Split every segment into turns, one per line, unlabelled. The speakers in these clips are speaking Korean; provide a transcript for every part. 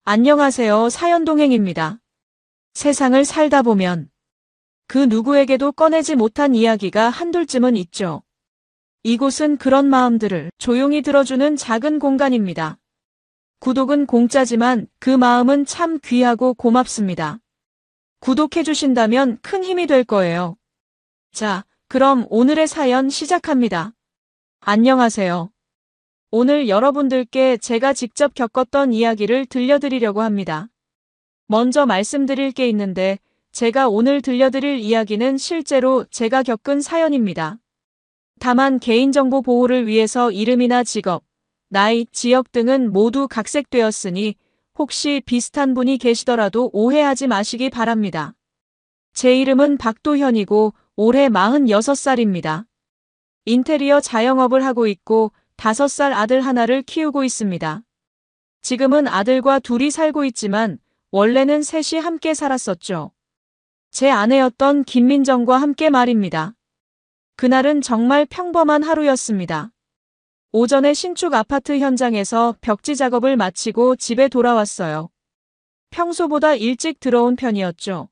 안녕하세요. 사연동행입니다. 세상을 살다 보면 그 누구에게도 꺼내지 못한 이야기가 한둘쯤은 있죠. 이곳은 그런 마음들을 조용히 들어주는 작은 공간입니다. 구독은 공짜지만 그 마음은 참 귀하고 고맙습니다. 구독해주신다면 큰 힘이 될 거예요. 자, 그럼 오늘의 사연 시작합니다. 안녕하세요. 오늘 여러분들께 제가 직접 겪었던 이야기를 들려드리려고 합니다. 먼저 말씀드릴 게 있는데 제가 오늘 들려드릴 이야기는 실제로 제가 겪은 사연입니다. 다만 개인정보 보호를 위해서 이름이나 직업, 나이, 지역 등은 모두 각색되었으니 혹시 비슷한 분이 계시더라도 오해하지 마시기 바랍니다. 제 이름은 박도현이고 올해 46살입니다. 인테리어 자영업을 하고 있고 5살 아들 하나를 키우고 있습니다. 지금은 아들과 둘이 살고 있지만 원래는 셋이 함께 살았었죠. 제 아내였던 김민정과 함께 말입니다. 그날은 정말 평범한 하루였습니다. 오전에 신축 아파트 현장에서 벽지 작업을 마치고 집에 돌아왔어요. 평소보다 일찍 들어온 편이었죠.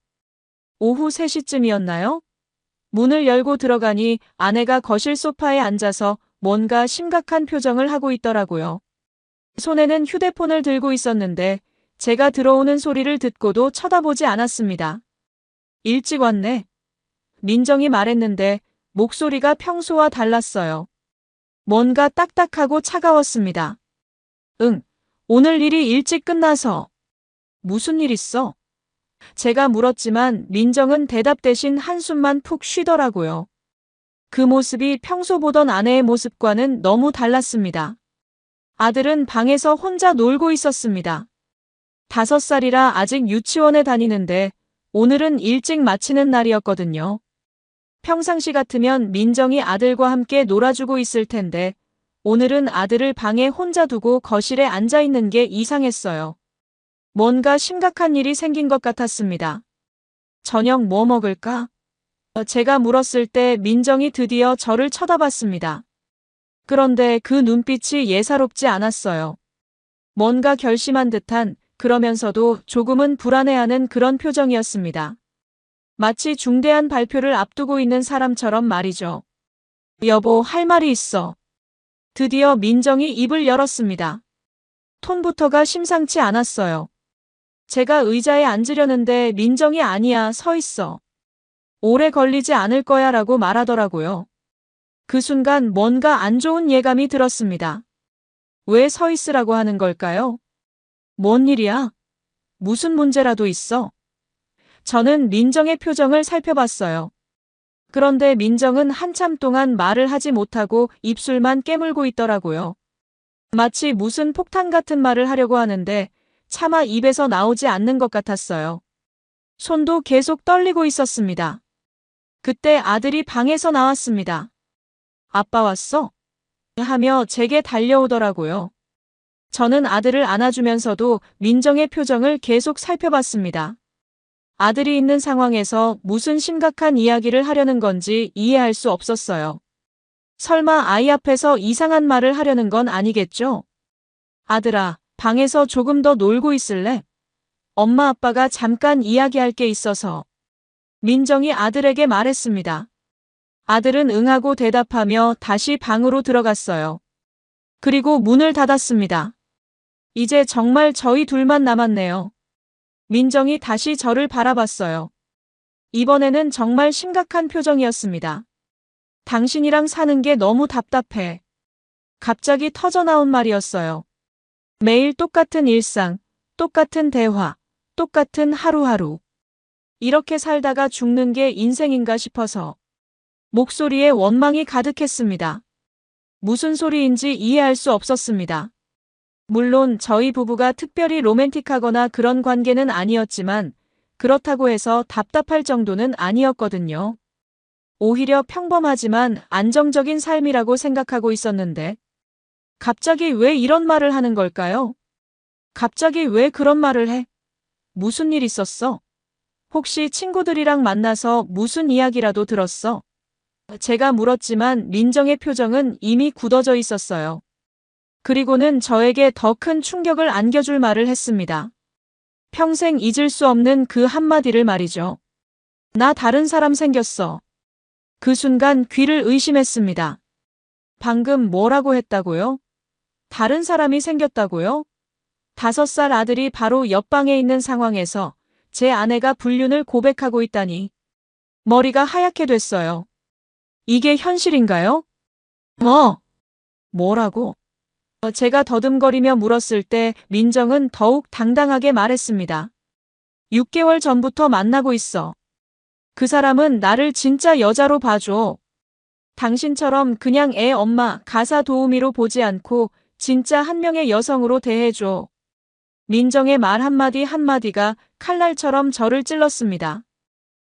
오후 3시쯤이었나요? 문을 열고 들어가니 아내가 거실 소파에 앉아서 뭔가 심각한 표정을 하고 있더라고요. 손에는 휴대폰을 들고 있었는데 제가 들어오는 소리를 듣고도 쳐다보지 않았습니다. 일찍 왔네. 민정이 말했는데 목소리가 평소와 달랐어요. 뭔가 딱딱하고 차가웠습니다. 응, 오늘 일이 일찍 끝나서. 무슨 일 있어? 제가 물었지만 민정은 대답 대신 한숨만 푹 쉬더라고요. 그 모습이 평소 보던 아내의 모습과는 너무 달랐습니다. 아들은 방에서 혼자 놀고 있었습니다. 5살이라 아직 유치원에 다니는데 오늘은 일찍 마치는 날이었거든요. 평상시 같으면 민정이 아들과 함께 놀아주고 있을 텐데 오늘은 아들을 방에 혼자 두고 거실에 앉아 있는 게 이상했어요. 뭔가 심각한 일이 생긴 것 같았습니다. 저녁 뭐 먹을까? 제가 물었을 때 민정이 드디어 저를 쳐다봤습니다. 그런데 그 눈빛이 예사롭지 않았어요. 뭔가 결심한 듯한, 그러면서도 조금은 불안해하는 그런 표정이었습니다. 마치 중대한 발표를 앞두고 있는 사람처럼 말이죠. 여보, 할 말이 있어. 드디어 민정이 입을 열었습니다. 톤부터가 심상치 않았어요. 제가 의자에 앉으려는데 민정이 아니야, 서 있어. 오래 걸리지 않을 거야 라고 말하더라고요. 그 순간 뭔가 안 좋은 예감이 들었습니다. 왜 서 있으라고 하는 걸까요? 뭔 일이야? 무슨 문제라도 있어? 저는 민정의 표정을 살펴봤어요. 그런데 민정은 한참 동안 말을 하지 못하고 입술만 깨물고 있더라고요. 마치 무슨 폭탄 같은 말을 하려고 하는데 차마 입에서 나오지 않는 것 같았어요. 손도 계속 떨리고 있었습니다. 그때 아들이 방에서 나왔습니다. 아빠 왔어? 하며 제게 달려오더라고요. 저는 아들을 안아주면서도 민정의 표정을 계속 살펴봤습니다. 아들이 있는 상황에서 무슨 심각한 이야기를 하려는 건지 이해할 수 없었어요. 설마 아이 앞에서 이상한 말을 하려는 건 아니겠죠? 아들아, 방에서 조금 더 놀고 있을래? 엄마 아빠가 잠깐 이야기할 게 있어서. 민정이 아들에게 말했습니다. 아들은 응하고 대답하며 다시 방으로 들어갔어요. 그리고 문을 닫았습니다. 이제 정말 저희 둘만 남았네요. 민정이 다시 저를 바라봤어요. 이번에는 정말 심각한 표정이었습니다. 당신이랑 사는 게 너무 답답해. 갑자기 터져나온 말이었어요. 매일 똑같은 일상, 똑같은 대화, 똑같은 하루하루. 이렇게 살다가 죽는 게 인생인가 싶어서 목소리에 원망이 가득했습니다. 무슨 소리인지 이해할 수 없었습니다. 물론 저희 부부가 특별히 로맨틱하거나 그런 관계는 아니었지만 그렇다고 해서 답답할 정도는 아니었거든요. 오히려 평범하지만 안정적인 삶이라고 생각하고 있었는데 갑자기 왜 이런 말을 하는 걸까요? 갑자기 왜 그런 말을 해? 무슨 일 있었어? 혹시 친구들이랑 만나서 무슨 이야기라도 들었어? 제가 물었지만 민정의 표정은 이미 굳어져 있었어요. 그리고는 저에게 더 큰 충격을 안겨줄 말을 했습니다. 평생 잊을 수 없는 그 한마디를 말이죠. 나 다른 사람 생겼어. 그 순간 귀를 의심했습니다. 방금 뭐라고 했다고요? 다른 사람이 생겼다고요? 5살 아들이 바로 옆방에 있는 상황에서 제 아내가 불륜을 고백하고 있다니. 머리가 하얗게 됐어요. 이게 현실인가요? 뭐라고? 제가 더듬거리며 물었을 때 민정은 더욱 당당하게 말했습니다. 6개월 전부터 만나고 있어. 그 사람은 나를 진짜 여자로 봐줘. 당신처럼 그냥 애 엄마, 가사 도우미로 보지 않고 진짜 한 명의 여성으로 대해줘. 민정의 말 한마디 한마디가 칼날처럼 저를 찔렀습니다.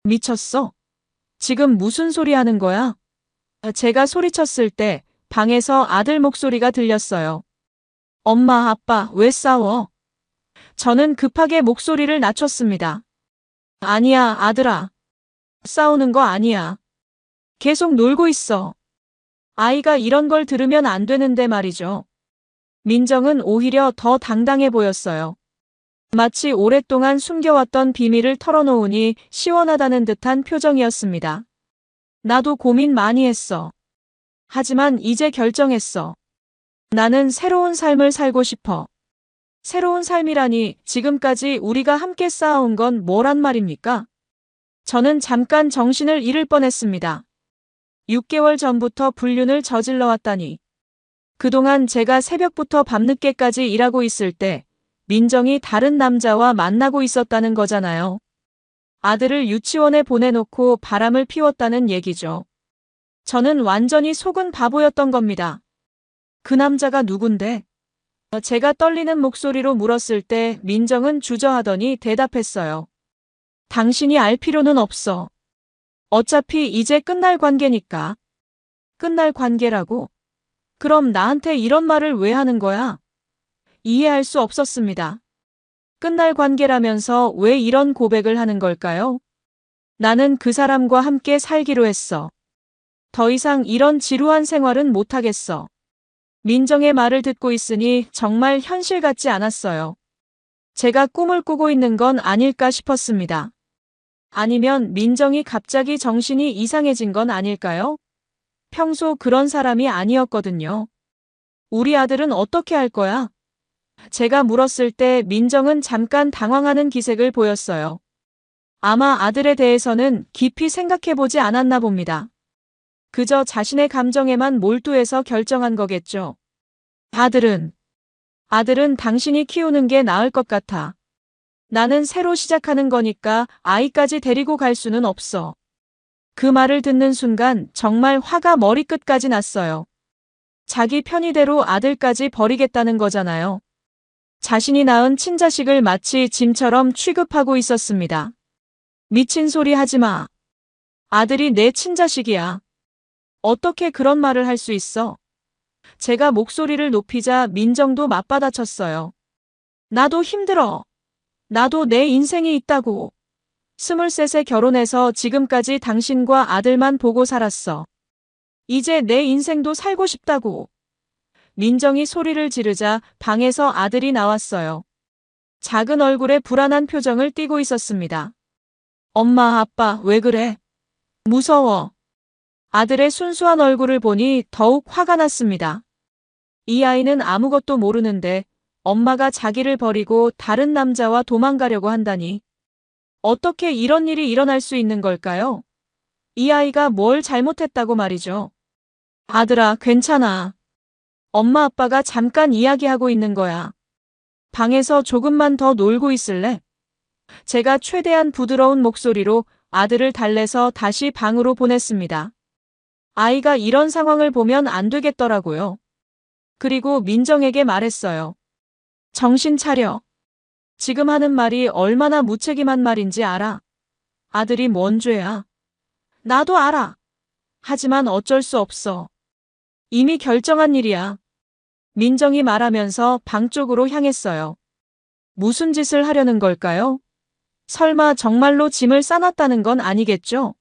미쳤어? 지금 무슨 소리 하는 거야? 제가 소리쳤을 때 방에서 아들 목소리가 들렸어요. 엄마, 아빠, 왜 싸워? 저는 급하게 목소리를 낮췄습니다. 아니야, 아들아. 싸우는 거 아니야. 계속 놀고 있어. 아이가 이런 걸 들으면 안 되는데 말이죠. 민정은 오히려 더 당당해 보였어요. 마치 오랫동안 숨겨왔던 비밀을 털어놓으니 시원하다는 듯한 표정이었습니다. 나도 고민 많이 했어. 하지만 이제 결정했어. 나는 새로운 삶을 살고 싶어. 새로운 삶이라니 지금까지 우리가 함께 쌓아온 건 뭐란 말입니까? 저는 잠깐 정신을 잃을 뻔했습니다. 6개월 전부터 불륜을 저질러 왔다니. 그동안 제가 새벽부터 밤늦게까지 일하고 있을 때 민정이 다른 남자와 만나고 있었다는 거잖아요. 아들을 유치원에 보내놓고 바람을 피웠다는 얘기죠. 저는 완전히 속은 바보였던 겁니다. 그 남자가 누군데? 제가 떨리는 목소리로 물었을 때 민정은 주저하더니 대답했어요. 당신이 알 필요는 없어. 어차피 이제 끝날 관계니까. 끝날 관계라고? 그럼 나한테 이런 말을 왜 하는 거야? 이해할 수 없었습니다. 끝날 관계라면서 왜 이런 고백을 하는 걸까요? 나는 그 사람과 함께 살기로 했어. 더 이상 이런 지루한 생활은 못하겠어. 민정의 말을 듣고 있으니 정말 현실 같지 않았어요. 제가 꿈을 꾸고 있는 건 아닐까 싶었습니다. 아니면 민정이 갑자기 정신이 이상해진 건 아닐까요? 평소 그런 사람이 아니었거든요. 우리 아들은 어떻게 할 거야? 제가 물었을 때 민정은 잠깐 당황하는 기색을 보였어요. 아마 아들에 대해서는 깊이 생각해보지 않았나 봅니다. 그저 자신의 감정에만 몰두해서 결정한 거겠죠. 아들은 당신이 키우는 게 나을 것 같아. 나는 새로 시작하는 거니까 아이까지 데리고 갈 수는 없어. 그 말을 듣는 순간 정말 화가 머리끝까지 났어요. 자기 편의대로 아들까지 버리겠다는 거잖아요. 자신이 낳은 친자식을 마치 짐처럼 취급하고 있었습니다. 미친 소리 하지 마. 아들이 내 친자식이야. 어떻게 그런 말을 할 수 있어? 제가 목소리를 높이자 민정도 맞받아쳤어요. 나도 힘들어. 나도 내 인생이 있다고. 23에 결혼해서 지금까지 당신과 아들만 보고 살았어. 이제 내 인생도 살고 싶다고. 민정이 소리를 지르자 방에서 아들이 나왔어요. 작은 얼굴에 불안한 표정을 띠고 있었습니다. 엄마, 아빠, 왜 그래? 무서워. 아들의 순수한 얼굴을 보니 더욱 화가 났습니다. 이 아이는 아무것도 모르는데 엄마가 자기를 버리고 다른 남자와 도망가려고 한다니. 어떻게 이런 일이 일어날 수 있는 걸까요? 이 아이가 뭘 잘못했다고 말이죠. 아들아, 괜찮아. 엄마 아빠가 잠깐 이야기하고 있는 거야. 방에서 조금만 더 놀고 있을래? 제가 최대한 부드러운 목소리로 아들을 달래서 다시 방으로 보냈습니다. 아이가 이런 상황을 보면 안 되겠더라고요. 그리고 민정에게 말했어요. 정신 차려. 지금 하는 말이 얼마나 무책임한 말인지 알아. 아들이 뭔 죄야? 나도 알아. 하지만 어쩔 수 없어. 이미 결정한 일이야. 민정이 말하면서 방 쪽으로 향했어요. 무슨 짓을 하려는 걸까요? 설마 정말로 짐을 싸놨다는 건 아니겠죠?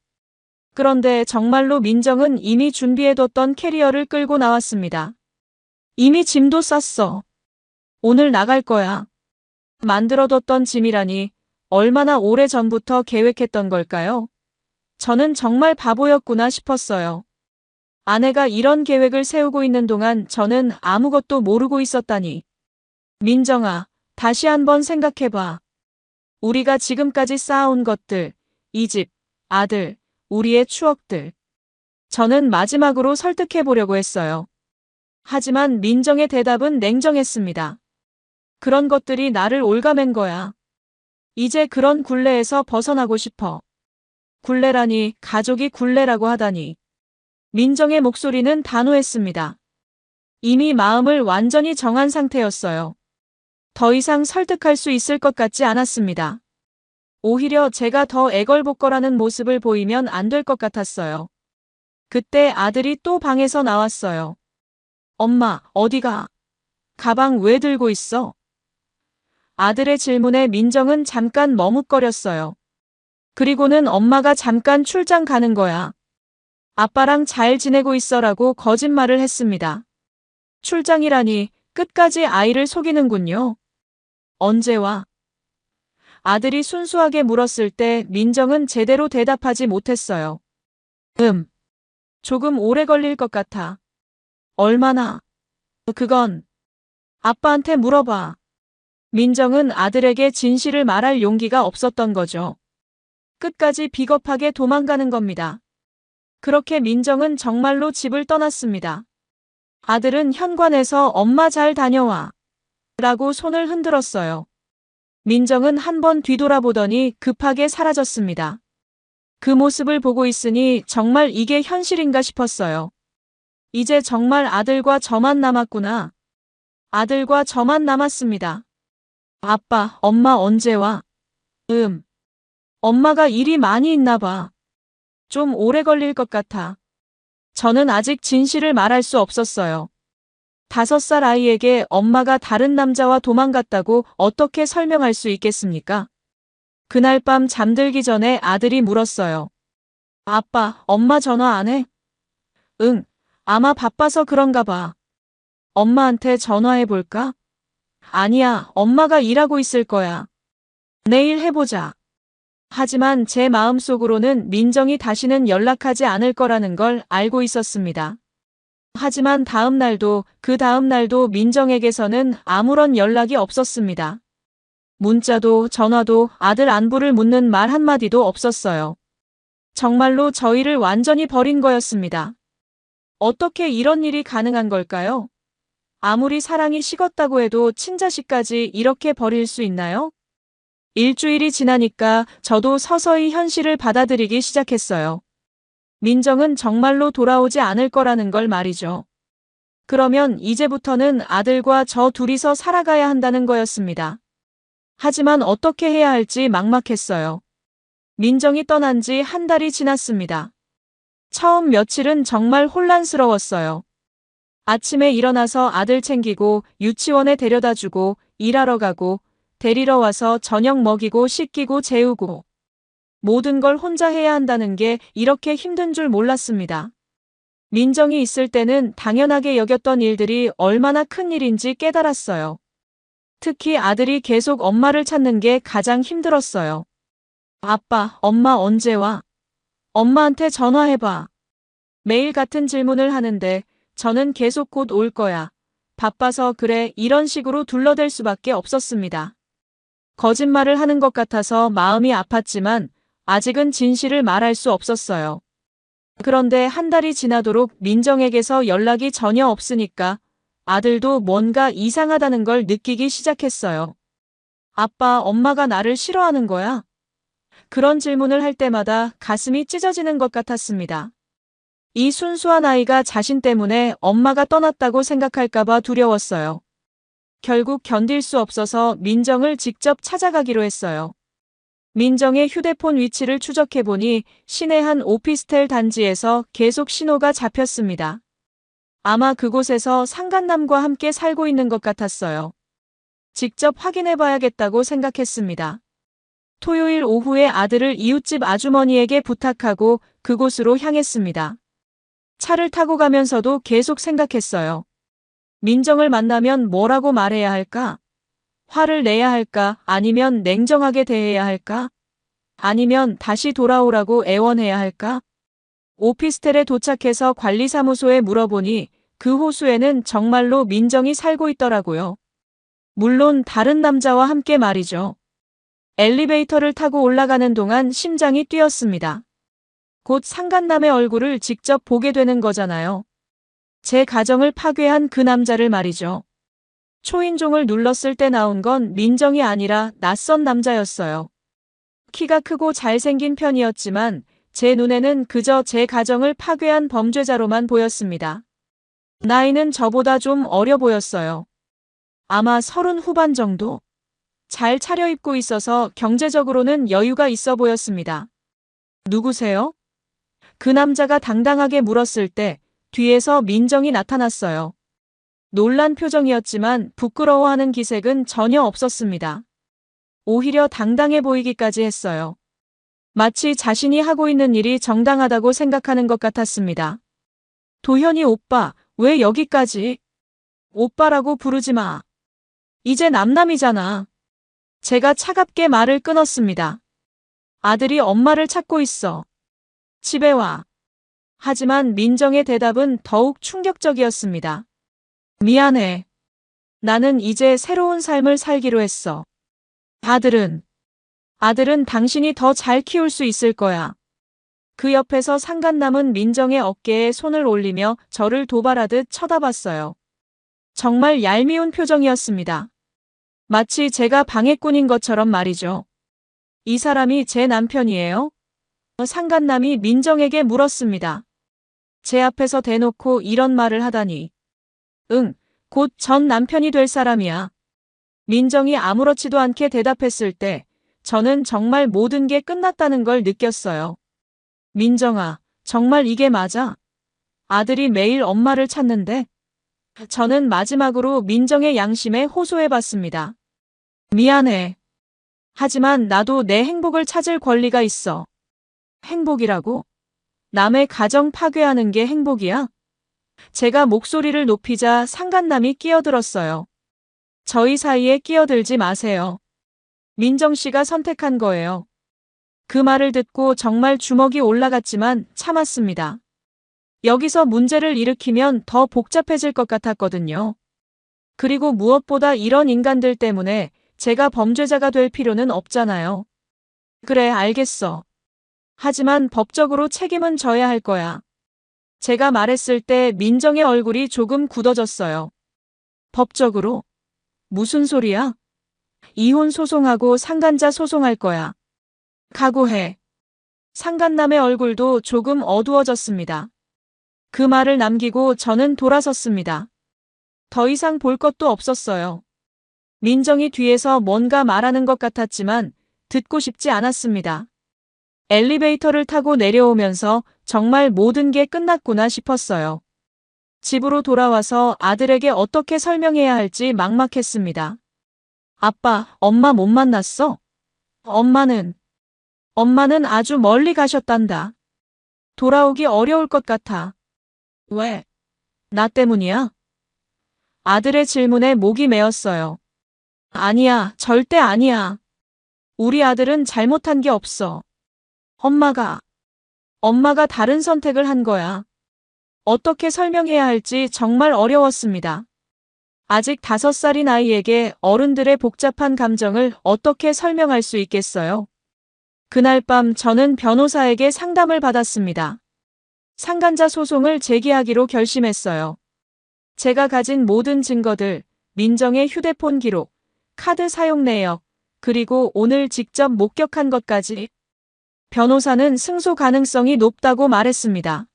그런데 정말로 민정은 이미 준비해뒀던 캐리어를 끌고 나왔습니다. 이미 짐도 쌌어. 오늘 나갈 거야. 만들어뒀던 짐이라니 얼마나 오래 전부터 계획했던 걸까요? 저는 정말 바보였구나 싶었어요. 아내가 이런 계획을 세우고 있는 동안 저는 아무것도 모르고 있었다니. 민정아, 다시 한번 생각해봐. 우리가 지금까지 쌓아온 것들, 이 집, 아들, 우리의 추억들. 저는 마지막으로 설득해보려고 했어요. 하지만 민정의 대답은 냉정했습니다. 그런 것들이 나를 올가맨 거야. 이제 그런 굴레에서 벗어나고 싶어. 굴레라니, 가족이 굴레라고 하다니. 민정의 목소리는 단호했습니다. 이미 마음을 완전히 정한 상태였어요. 더 이상 설득할 수 있을 것 같지 않았습니다. 오히려 제가 더 애걸복걸하는 모습을 보이면 안 될 것 같았어요. 그때 아들이 또 방에서 나왔어요. 엄마, 어디가? 가방 왜 들고 있어? 아들의 질문에 민정은 잠깐 머뭇거렸어요. 그리고는 엄마가 잠깐 출장 가는 거야. 아빠랑 잘 지내고 있어라고 거짓말을 했습니다. 출장이라니 끝까지 아이를 속이는군요. 언제 와? 아들이 순수하게 물었을 때 민정은 제대로 대답하지 못했어요. 조금 오래 걸릴 것 같아. 얼마나? 그건 아빠한테 물어봐. 민정은 아들에게 진실을 말할 용기가 없었던 거죠. 끝까지 비겁하게 도망가는 겁니다. 그렇게 민정은 정말로 집을 떠났습니다. 아들은 현관에서 엄마 잘 다녀와 라고 손을 흔들었어요. 민정은 한번 뒤돌아보더니 급하게 사라졌습니다. 그 모습을 보고 있으니 정말 이게 현실인가 싶었어요. 이제 정말 아들과 저만 남았구나. 아들과 저만 남았습니다. 아빠, 엄마 언제 와? 엄마가 일이 많이 있나 봐. 좀 오래 걸릴 것 같아. 저는 아직 진실을 말할 수 없었어요. 5살 아이에게 엄마가 다른 남자와 도망갔다고 어떻게 설명할 수 있겠습니까? 그날 밤 잠들기 전에 아들이 물었어요. 아빠, 엄마 전화 안 해? 아마 바빠서 그런가 봐. 엄마한테 전화해 볼까? 아니야, 엄마가 일하고 있을 거야. 내일 해보자. 하지만 제 마음속으로는 민정이 다시는 연락하지 않을 거라는 걸 알고 있었습니다. 하지만 그 다음 날도 민정에게서는 아무런 연락이 없었습니다. 문자도 전화도 아들 안부를 묻는 말 한마디도 없었어요. 정말로 저희를 완전히 버린 거였습니다. 어떻게 이런 일이 가능한 걸까요? 아무리 사랑이 식었다고 해도 친자식까지 이렇게 버릴 수 있나요? 일주일이 지나니까 저도 서서히 현실을 받아들이기 시작했어요. 민정은 정말로 돌아오지 않을 거라는 걸 말이죠. 그러면 이제부터는 아들과 저 둘이서 살아가야 한다는 거였습니다. 하지만 어떻게 해야 할지 막막했어요. 민정이 떠난 지 한 달이 지났습니다. 처음 며칠은 정말 혼란스러웠어요. 아침에 일어나서 아들 챙기고 유치원에 데려다주고 일하러 가고 데리러 와서 저녁 먹이고 씻기고 재우고 모든 걸 혼자 해야 한다는 게 이렇게 힘든 줄 몰랐습니다. 민정이 있을 때는 당연하게 여겼던 일들이 얼마나 큰 일인지 깨달았어요. 특히 아들이 계속 엄마를 찾는 게 가장 힘들었어요. 아빠, 엄마 언제 와? 엄마한테 전화해봐. 매일 같은 질문을 하는데 저는 계속 곧 올 거야. 바빠서 그래 이런 식으로 둘러댈 수밖에 없었습니다. 거짓말을 하는 것 같아서 마음이 아팠지만 아직은 진실을 말할 수 없었어요. 그런데 한 달이 지나도록 민정에게서 연락이 전혀 없으니까 아들도 뭔가 이상하다는 걸 느끼기 시작했어요. 아빠, 엄마가 나를 싫어하는 거야? 그런 질문을 할 때마다 가슴이 찢어지는 것 같았습니다. 이 순수한 아이가 자신 때문에 엄마가 떠났다고 생각할까봐 두려웠어요. 결국 견딜 수 없어서 민정을 직접 찾아가기로 했어요. 민정의 휴대폰 위치를 추적해보니 시내 한 오피스텔 단지에서 계속 신호가 잡혔습니다. 아마 그곳에서 상간남과 함께 살고 있는 것 같았어요. 직접 확인해봐야겠다고 생각했습니다. 토요일 오후에 아들을 이웃집 아주머니에게 부탁하고 그곳으로 향했습니다. 차를 타고 가면서도 계속 생각했어요. 민정을 만나면 뭐라고 말해야 할까? 화를 내야 할까? 아니면 냉정하게 대해야 할까? 아니면 다시 돌아오라고 애원해야 할까? 오피스텔에 도착해서 관리사무소에 물어보니 그 호수에는 정말로 민정이 살고 있더라고요. 물론 다른 남자와 함께 말이죠. 엘리베이터를 타고 올라가는 동안 심장이 뛰었습니다. 곧 상간남의 얼굴을 직접 보게 되는 거잖아요. 제 가정을 파괴한 그 남자를 말이죠. 초인종을 눌렀을 때 나온 건 민정이 아니라 낯선 남자였어요. 키가 크고 잘생긴 편이었지만 제 눈에는 그저 제 가정을 파괴한 범죄자로만 보였습니다. 나이는 저보다 좀 어려 보였어요. 아마 30 후반 정도? 잘 차려입고 있어서 경제적으로는 여유가 있어 보였습니다. 누구세요? 그 남자가 당당하게 물었을 때 뒤에서 민정이 나타났어요. 놀란 표정이었지만 부끄러워하는 기색은 전혀 없었습니다. 오히려 당당해 보이기까지 했어요. 마치 자신이 하고 있는 일이 정당하다고 생각하는 것 같았습니다. 도현이 오빠, 왜 여기까지? 오빠라고 부르지 마. 이제 남남이잖아. 제가 차갑게 말을 끊었습니다. 아들이 엄마를 찾고 있어. 집에 와. 하지만 민정의 대답은 더욱 충격적이었습니다. 미안해. 나는 이제 새로운 삶을 살기로 했어. 아들은 당신이 더 잘 키울 수 있을 거야. 그 옆에서 상간남은 민정의 어깨에 손을 올리며 저를 도발하듯 쳐다봤어요. 정말 얄미운 표정이었습니다. 마치 제가 방해꾼인 것처럼 말이죠. 이 사람이 제 남편이에요? 상간남이 민정에게 물었습니다. 제 앞에서 대놓고 이런 말을 하다니. 응, 곧 전 남편이 될 사람이야. 민정이 아무렇지도 않게 대답했을 때 저는 정말 모든 게 끝났다는 걸 느꼈어요. 민정아, 정말 이게 맞아? 아들이 매일 엄마를 찾는데? 저는 마지막으로 민정의 양심에 호소해봤습니다. 미안해. 하지만 나도 내 행복을 찾을 권리가 있어. 행복이라고? 남의 가정 파괴하는 게 행복이야? 제가 목소리를 높이자 상간남이 끼어들었어요. 저희 사이에 끼어들지 마세요. 민정 씨가 선택한 거예요. 그 말을 듣고 정말 주먹이 올라갔지만 참았습니다. 여기서 문제를 일으키면 더 복잡해질 것 같았거든요. 그리고 무엇보다 이런 인간들 때문에 제가 범죄자가 될 필요는 없잖아요. 그래, 알겠어. 하지만 법적으로 책임은 져야 할 거야. 제가 말했을 때 민정의 얼굴이 조금 굳어졌어요. 법적으로? 무슨 소리야? 이혼 소송하고 상간자 소송할 거야. 각오해. 상간남의 얼굴도 조금 어두워졌습니다. 그 말을 남기고 저는 돌아섰습니다. 더 이상 볼 것도 없었어요. 민정이 뒤에서 뭔가 말하는 것 같았지만 듣고 싶지 않았습니다. 엘리베이터를 타고 내려오면서 정말 모든 게 끝났구나 싶었어요. 집으로 돌아와서 아들에게 어떻게 설명해야 할지 막막했습니다. 아빠, 엄마 못 만났어? 엄마는 아주 멀리 가셨단다. 돌아오기 어려울 것 같아. 왜? 나 때문이야? 아들의 질문에 목이 메었어요. 아니야, 절대 아니야. 우리 아들은 잘못한 게 없어. 엄마가 다른 선택을 한 거야. 어떻게 설명해야 할지 정말 어려웠습니다. 아직 5살인 아이에게 어른들의 복잡한 감정을 어떻게 설명할 수 있겠어요? 그날 밤 저는 변호사에게 상담을 받았습니다. 상간자 소송을 제기하기로 결심했어요. 제가 가진 모든 증거들, 민정의 휴대폰 기록, 카드 사용 내역, 그리고 오늘 직접 목격한 것까지. 변호사는 승소 가능성이 높다고 말했습니다.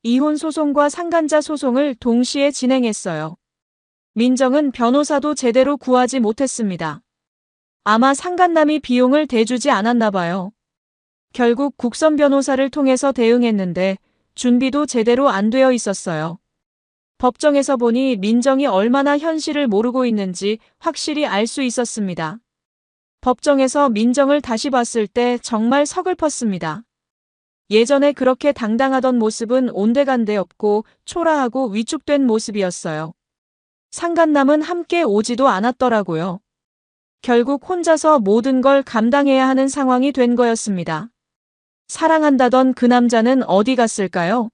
이혼 소송과 상간자 소송을 동시에 진행했어요. 민정은 변호사도 제대로 구하지 못했습니다. 아마 상간남이 비용을 대주지 않았나 봐요. 결국 국선 변호사를 통해서 대응했는데 준비도 제대로 안 되어 있었어요. 법정에서 보니 민정이 얼마나 현실을 모르고 있는지 확실히 알 수 있었습니다. 법정에서 민정을 다시 봤을 때 정말 서글펐습니다. 예전에 그렇게 당당하던 모습은 온데간데 없고 초라하고 위축된 모습이었어요. 상간남은 함께 오지도 않았더라고요. 결국 혼자서 모든 걸 감당해야 하는 상황이 된 거였습니다. 사랑한다던 그 남자는 어디 갔을까요?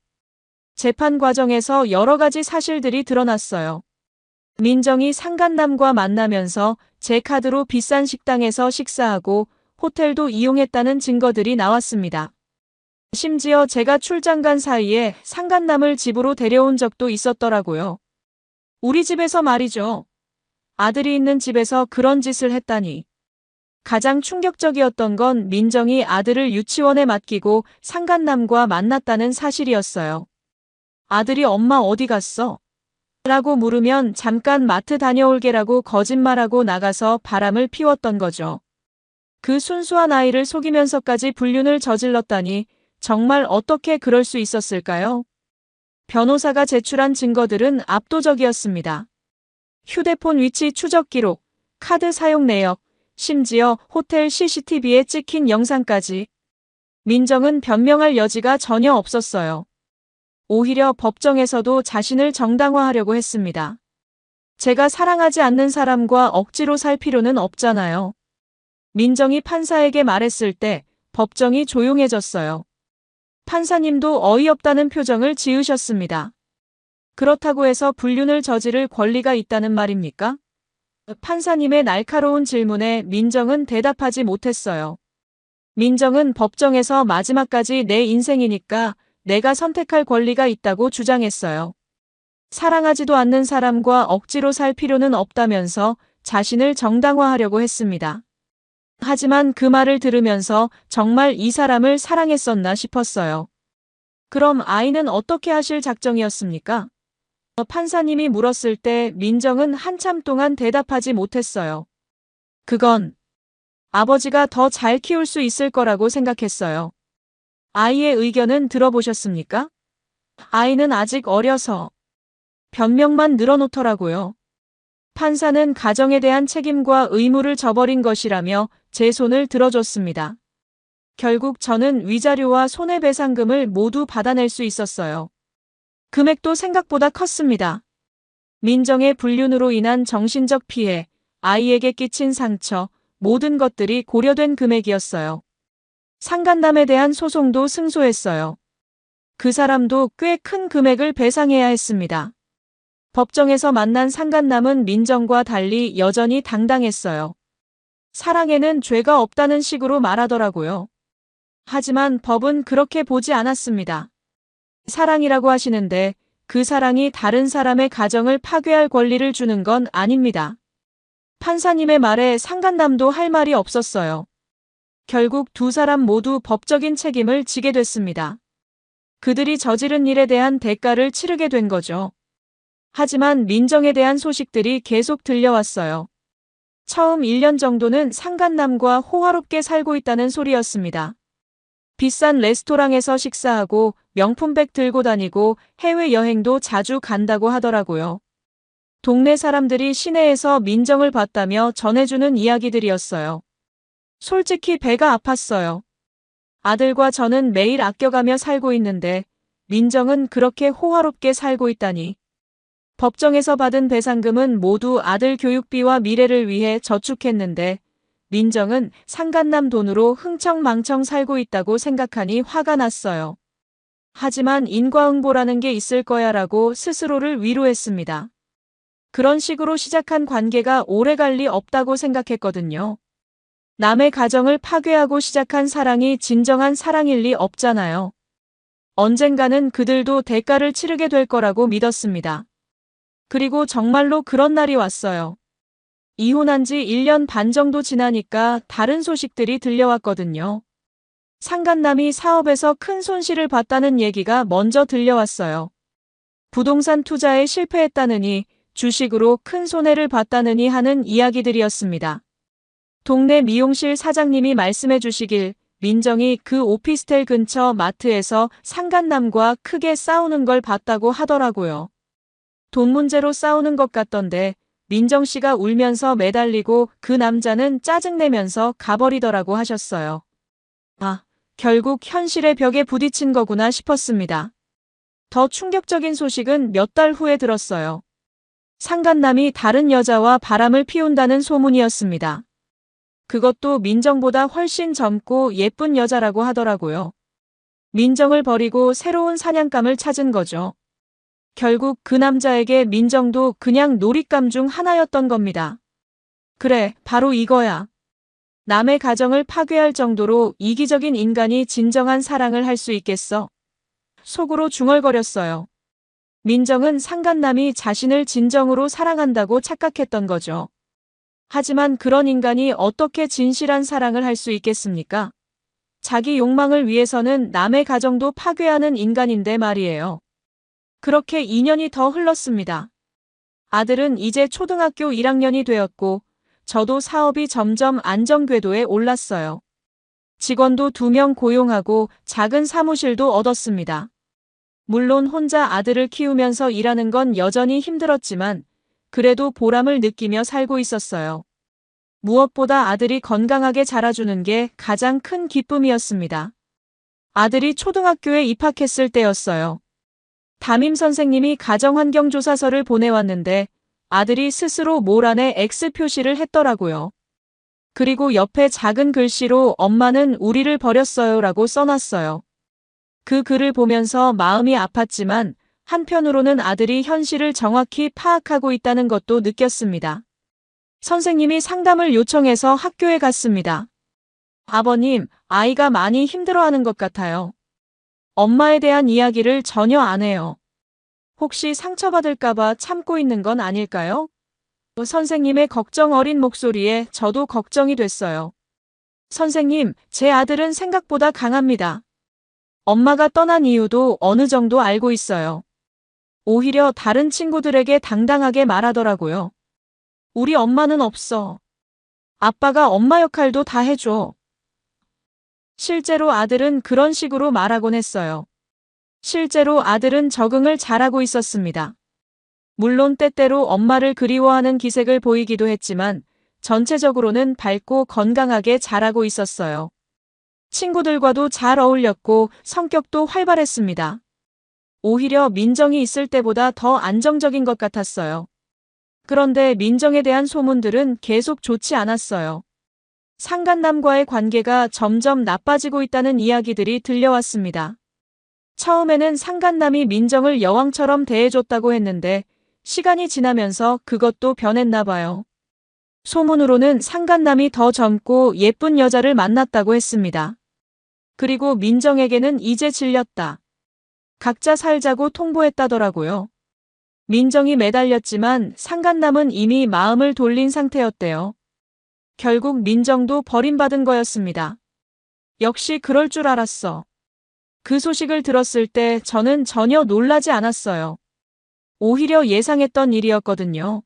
재판 과정에서 여러 가지 사실들이 드러났어요. 민정이 상간남과 만나면서 제 카드로 비싼 식당에서 식사하고 호텔도 이용했다는 증거들이 나왔습니다. 심지어 제가 출장 간 사이에 상간남을 집으로 데려온 적도 있었더라고요. 우리 집에서 말이죠. 아들이 있는 집에서 그런 짓을 했다니. 가장 충격적이었던 건 민정이 아들을 유치원에 맡기고 상간남과 만났다는 사실이었어요. 아들이 엄마 어디 갔어? 라고 물으면 잠깐 마트 다녀올게라고 거짓말하고 나가서 바람을 피웠던 거죠. 그 순수한 아이를 속이면서까지 불륜을 저질렀다니 정말 어떻게 그럴 수 있었을까요? 변호사가 제출한 증거들은 압도적이었습니다. 휴대폰 위치 추적 기록, 카드 사용 내역, 심지어 호텔 CCTV에 찍힌 영상까지. 민정은 변명할 여지가 전혀 없었어요. 오히려 법정에서도 자신을 정당화하려고 했습니다. 제가 사랑하지 않는 사람과 억지로 살 필요는 없잖아요. 민정이 판사에게 말했을 때 법정이 조용해졌어요. 판사님도 어이없다는 표정을 지으셨습니다. 그렇다고 해서 불륜을 저지를 권리가 있다는 말입니까? 판사님의 날카로운 질문에 민정은 대답하지 못했어요. 민정은 법정에서 마지막까지 내 인생이니까 내가 선택할 권리가 있다고 주장했어요. 사랑하지도 않는 사람과 억지로 살 필요는 없다면서 자신을 정당화하려고 했습니다. 하지만 그 말을 들으면서 정말 이 사람을 사랑했었나 싶었어요. 그럼 아이는 어떻게 하실 작정이었습니까? 판사님이 물었을 때 민정은 한참 동안 대답하지 못했어요. 그건 아버지가 더 잘 키울 수 있을 거라고 생각했어요. 아이의 의견은 들어보셨습니까? 아이는 아직 어려서 변명만 늘어놓더라고요. 판사는 가정에 대한 책임과 의무를 저버린 것이라며 제 손을 들어줬습니다. 결국 저는 위자료와 손해배상금을 모두 받아낼 수 있었어요. 금액도 생각보다 컸습니다. 민정의 불륜으로 인한 정신적 피해, 아이에게 끼친 상처, 모든 것들이 고려된 금액이었어요. 상간남에 대한 소송도 승소했어요. 그 사람도 꽤 큰 금액을 배상해야 했습니다. 법정에서 만난 상간남은 민정과 달리 여전히 당당했어요. 사랑에는 죄가 없다는 식으로 말하더라고요. 하지만 법은 그렇게 보지 않았습니다. 사랑이라고 하시는데 그 사랑이 다른 사람의 가정을 파괴할 권리를 주는 건 아닙니다. 판사님의 말에 상간남도 할 말이 없었어요. 결국 두 사람 모두 법적인 책임을 지게 됐습니다. 그들이 저지른 일에 대한 대가를 치르게 된 거죠. 하지만 민정에 대한 소식들이 계속 들려왔어요. 처음 1년 정도는 상간남과 호화롭게 살고 있다는 소리였습니다. 비싼 레스토랑에서 식사하고 명품백 들고 다니고 해외여행도 자주 간다고 하더라고요. 동네 사람들이 시내에서 민정을 봤다며 전해주는 이야기들이었어요. 솔직히 배가 아팠어요. 아들과 저는 매일 아껴가며 살고 있는데 민정은 그렇게 호화롭게 살고 있다니. 법정에서 받은 배상금은 모두 아들 교육비와 미래를 위해 저축했는데 민정은 상간남 돈으로 흥청망청 살고 있다고 생각하니 화가 났어요. 하지만 인과응보라는 게 있을 거야라고 스스로를 위로했습니다. 그런 식으로 시작한 관계가 오래갈 리 없다고 생각했거든요. 남의 가정을 파괴하고 시작한 사랑이 진정한 사랑일 리 없잖아요. 언젠가는 그들도 대가를 치르게 될 거라고 믿었습니다. 그리고 정말로 그런 날이 왔어요. 이혼한 지 1년 반 정도 지나니까 다른 소식들이 들려왔거든요. 상간남이 사업에서 큰 손실을 봤다는 얘기가 먼저 들려왔어요. 부동산 투자에 실패했다느니 주식으로 큰 손해를 봤다느니 하는 이야기들이었습니다. 동네 미용실 사장님이 말씀해 주시길 민정이 그 오피스텔 근처 마트에서 상간남과 크게 싸우는 걸 봤다고 하더라고요. 돈 문제로 싸우는 것 같던데 민정 씨가 울면서 매달리고 그 남자는 짜증내면서 가버리더라고 하셨어요. 아, 결국 현실의 벽에 부딪힌 거구나 싶었습니다. 더 충격적인 소식은 몇 달 후에 들었어요. 상간남이 다른 여자와 바람을 피운다는 소문이었습니다. 그것도 민정보다 훨씬 젊고 예쁜 여자라고 하더라고요. 민정을 버리고 새로운 사냥감을 찾은 거죠. 결국 그 남자에게 민정도 그냥 놀잇감 중 하나였던 겁니다. 그래, 바로 이거야. 남의 가정을 파괴할 정도로 이기적인 인간이 진정한 사랑을 할 수 있겠어? 속으로 중얼거렸어요. 민정은 상간남이 자신을 진정으로 사랑한다고 착각했던 거죠. 하지만 그런 인간이 어떻게 진실한 사랑을 할 수 있겠습니까? 자기 욕망을 위해서는 남의 가정도 파괴하는 인간인데 말이에요. 그렇게 2년이 더 흘렀습니다. 아들은 이제 초등학교 1학년이 되었고 저도 사업이 점점 안정궤도에 올랐어요. 직원도 2명 고용하고 작은 사무실도 얻었습니다. 물론 혼자 아들을 키우면서 일하는 건 여전히 힘들었지만 그래도 보람을 느끼며 살고 있었어요. 무엇보다 아들이 건강하게 자라주는 게 가장 큰 기쁨이었습니다. 아들이 초등학교에 입학했을 때였어요. 담임 선생님이 가정환경조사서를 보내왔는데 아들이 스스로 몰 안에 X 표시를 했더라고요. 그리고 옆에 작은 글씨로 엄마는 우리를 버렸어요 라고 써놨어요. 그 글을 보면서 마음이 아팠지만 한편으로는 아들이 현실을 정확히 파악하고 있다는 것도 느꼈습니다. 선생님이 상담을 요청해서 학교에 갔습니다. 아버님, 아이가 많이 힘들어하는 것 같아요. 엄마에 대한 이야기를 전혀 안 해요. 혹시 상처받을까봐 참고 있는 건 아닐까요? 선생님의 걱정 어린 목소리에 저도 걱정이 됐어요. 선생님, 제 아들은 생각보다 강합니다. 엄마가 떠난 이유도 어느 정도 알고 있어요. 오히려 다른 친구들에게 당당하게 말하더라고요. 우리 엄마는 없어. 아빠가 엄마 역할도 다 해줘. 실제로 아들은 그런 식으로 말하곤 했어요. 실제로 아들은 적응을 잘하고 있었습니다. 물론 때때로 엄마를 그리워하는 기색을 보이기도 했지만 전체적으로는 밝고 건강하게 자라고 있었어요. 친구들과도 잘 어울렸고 성격도 활발했습니다. 오히려 민정이 있을 때보다 더 안정적인 것 같았어요. 그런데 민정에 대한 소문들은 계속 좋지 않았어요. 상간남과의 관계가 점점 나빠지고 있다는 이야기들이 들려왔습니다. 처음에는 상간남이 민정을 여왕처럼 대해줬다고 했는데 시간이 지나면서 그것도 변했나 봐요. 소문으로는 상간남이 더 젊고 예쁜 여자를 만났다고 했습니다. 그리고 민정에게는 이제 질렸다. 각자 살자고 통보했다더라고요. 민정이 매달렸지만 상간남은 이미 마음을 돌린 상태였대요. 결국 민정도 버림받은 거였습니다. 역시 그럴 줄 알았어. 그 소식을 들었을 때 저는 전혀 놀라지 않았어요. 오히려 예상했던 일이었거든요.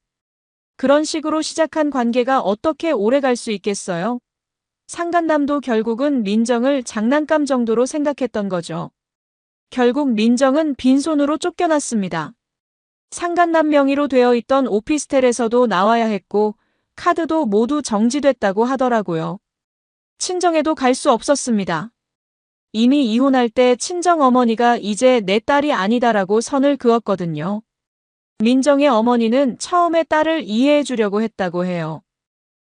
그런 식으로 시작한 관계가 어떻게 오래 갈 수 있겠어요? 상간남도 결국은 민정을 장난감 정도로 생각했던 거죠. 결국 민정은 빈손으로 쫓겨났습니다. 상간남 명의로 되어 있던 오피스텔에서도 나와야 했고 카드도 모두 정지됐다고 하더라고요. 친정에도 갈 수 없었습니다. 이미 이혼할 때 친정어머니가 이제 내 딸이 아니다라고 선을 그었거든요. 민정의 어머니는 처음에 딸을 이해해 주려고 했다고 해요.